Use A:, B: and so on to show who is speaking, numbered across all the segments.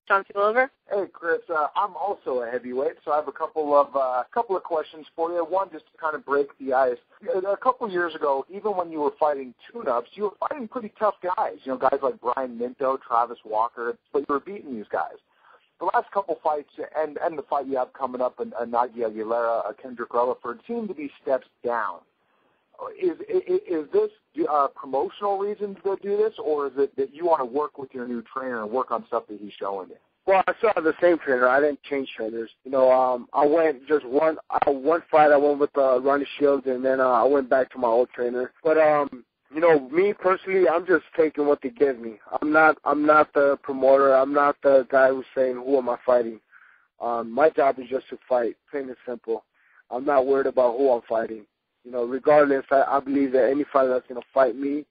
A: Chauncy Welliver.
B: Hey, Chris. I'm also a heavyweight, so I have a couple of questions for you. One, just to kind of break the ice. A couple of years ago, even when you were fighting tune-ups, you were fighting pretty tough guys. You know, guys like Brian Minto, Travis Walker, but you were beating these guys. The last couple fights and the fight you have coming up, Nagy Aguilera, Kendrick Rutherford, seem to be steps down. Is this promotional reasons to do this, or is it that you want to work with your new trainer and work on stuff that he's showing you?
C: Well, I still have the same trainer. I didn't change trainers. You know, I went just one fight. I went with Ronnie Shields, and then I went back to my old trainer. But you know, me personally, I'm just taking what they give me. I'm not the promoter. I'm not the guy who's saying who am I fighting. My job is just to fight, plain and simple. I'm not worried about who I'm fighting. You know, regardless, I believe that any fighter that's going to fight me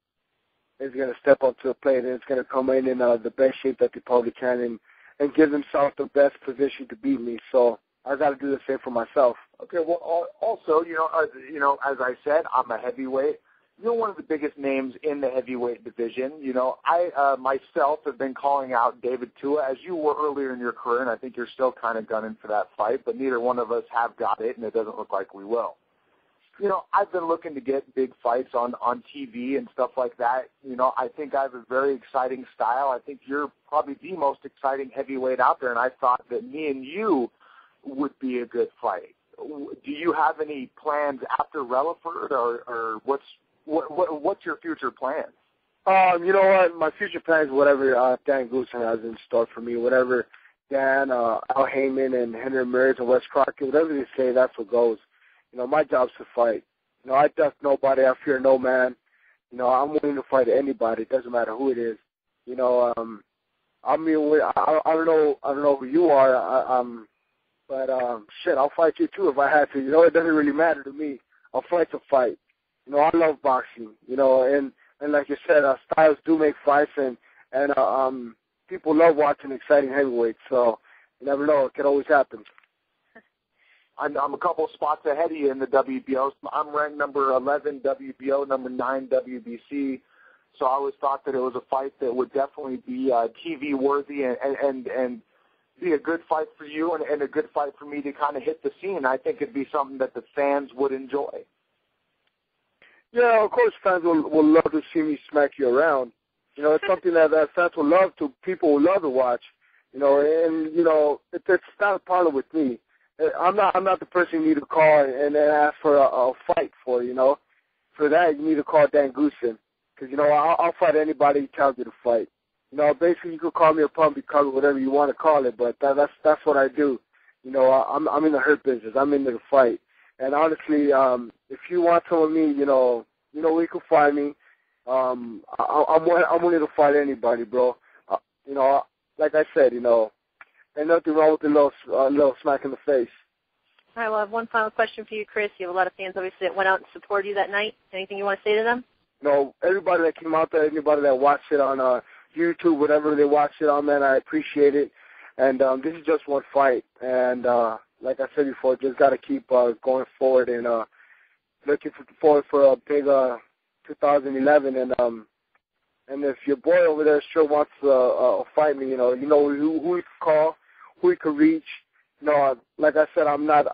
C: is going to step up to the plate and it's going to come in the best shape that they probably can and give themselves the best position to beat me. So I got to do the same for myself.
B: Okay. Well, also, you know, as I said, I'm a heavyweight. You're one of the biggest names in the heavyweight division. You know, I myself have been calling out David Tua, as you were earlier in your career, and I think you're still kind of gunning for that fight, but neither one of us have got it, and it doesn't look like we will. You know, I've been looking to get big fights on TV and stuff like that. You know, I think I have a very exciting style. I think you're probably the most exciting heavyweight out there, and I thought that me and you would be a good fight. Do you have any plans after Relaford, or what's your future plans?
C: You know what? My future plans, whatever Dan Goosen has in store for me, whatever Dan, Al Heyman, and Henry Ramirez and Wes Crockett, whatever they say, that's what goes. You know, my job's to fight. You know, I duck nobody. I fear no man. You know, I'm willing to fight anybody. It doesn't matter who it is. You know, I mean, I don't know who you are. But shit, I'll fight you too if I had to. You know, it doesn't really matter to me. I'll fight to fight. You know, I love boxing. You know, and like you said, styles do make fights, and people love watching exciting heavyweights. So you never know; it could always happen.
B: I'm a couple spots ahead of you in the WBO. I'm ranked number 11 WBO, number 9 WBC. So I always thought that it was a fight that would definitely be TV worthy and be a good fight for you and a good fight for me to kind of hit the scene. I think it'd be something that the fans would enjoy.
C: Yeah, of course fans will love to see me smack you around. You know, it's something that fans will love to, people will love to watch. You know, and, you know, it's not a problem with me. I'm not the person you need to call and then ask for a fight for, you know. For that, you need to call Dan Goosen. Because, you know, I'll fight anybody who tells me to fight. You know, basically you could call me a pump, whatever you want to call it, but that's what I do. You know, I'm in the hurt business. I'm into the fight. And honestly, if you want some of me, you know where you can find me. I'm willing to fight anybody, bro. You know, like I said, you know, ain't nothing wrong with a little smack in the face.
A: All right, well, I have one final question for you, Chris. You have a lot of fans, obviously, that went out and supported you that night. Anything you want to say to them?
C: No, everybody that came out there, anybody that watched it on YouTube, whatever they watched it on, man, I appreciate it. And this is just one fight. And like I said before, just got to keep going forward and looking forward for a big 2011. And if your boy over there sure wants to fight me, you know who he can call, who he can reach. You know, like I said, I'm not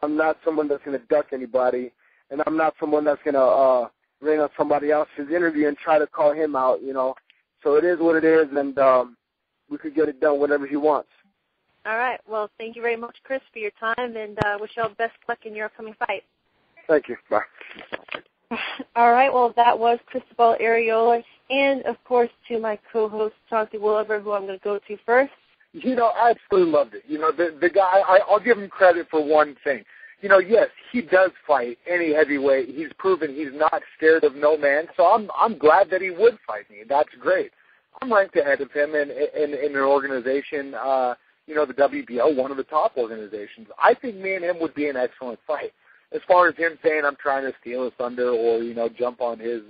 C: someone that's going to duck anybody, and I'm not someone that's going to rain on somebody else's interview and try to call him out, you know. So it is what it is, and we could get it done whenever he wants.
A: All right. Well, thank you very much, Chris, for your time, and wish you all the best luck in your upcoming fight.
C: Thank you. Bye.
A: All right. Well, that was Chris Arreola, and, of course, to my co-host, Chauncy Welliver, who I'm going to go to first.
B: You know, I absolutely loved it. You know, the guy, I'll give him credit for one thing. You know, yes, he does fight any heavyweight. He's proven he's not scared of no man, so I'm glad that he would fight me. That's great. I'm ranked ahead of him in an organization, you know, the WBO, one of the top organizations. I think me and him would be an excellent fight. As far as him saying I'm trying to steal his thunder or, you know, jump on his,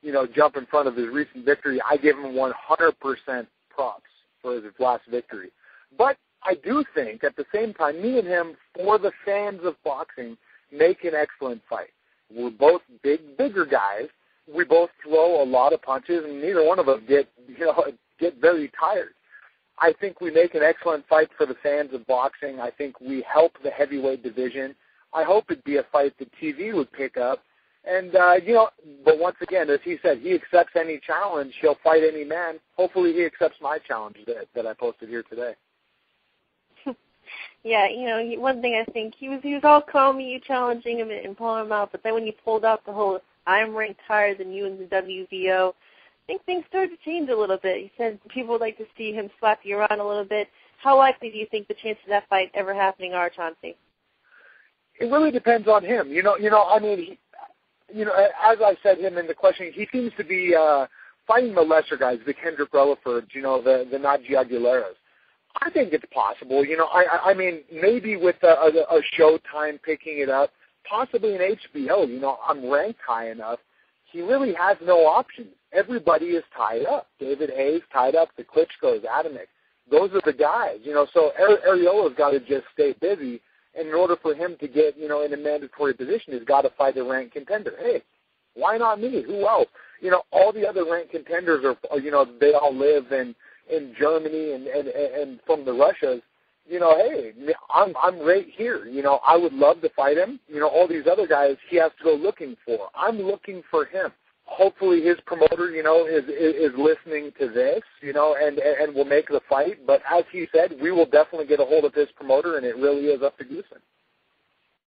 B: you know, jump in front of his recent victory, I give him 100% props for his last victory. But I do think, at the same time, me and him, for the fans of boxing, make an excellent fight. We're both bigger guys. We both throw a lot of punches, and neither one of us get very tired. I think we make an excellent fight for the fans of boxing. I think we help the heavyweight division. I hope it'd be a fight that TV would pick up. And, but once again, as he said, he accepts any challenge. He'll fight any man. Hopefully he accepts my challenge that I posted here today.
A: Yeah, one thing I think, he was all calm, you challenging him and pulling him out, but then when you pulled out the whole, I'm ranked higher than you in the WBO, I think things started to change a little bit. He said people would like to see him slap you around a little bit. How likely do you think the chances of that fight ever happening are, Chauncy?
B: It really depends on him. As I said him in the question, he seems to be fighting the lesser guys, the Kendrick Rellifords, the Naji Aguileras. I think it's possible. I mean, maybe with a Showtime picking it up, possibly an HBO. I'm ranked high enough. He really has no options. Everybody is tied up. David Hayes tied up. The Klitschko's, Adamic. Those are the guys. So Arreola's got to just stay busy. And in order for him to get, in a mandatory position, he's got to fight a ranked contender. Hey, why not me? Who else? All the other ranked contenders are, they all live in Germany and from the Russias. Hey, I'm right here. I would love to fight him. All these other guys he has to go looking for. I'm looking for him. Hopefully his promoter, is listening to this, and will make the fight. But as he said, we will definitely get a hold of his promoter, and it really is up to Goosen.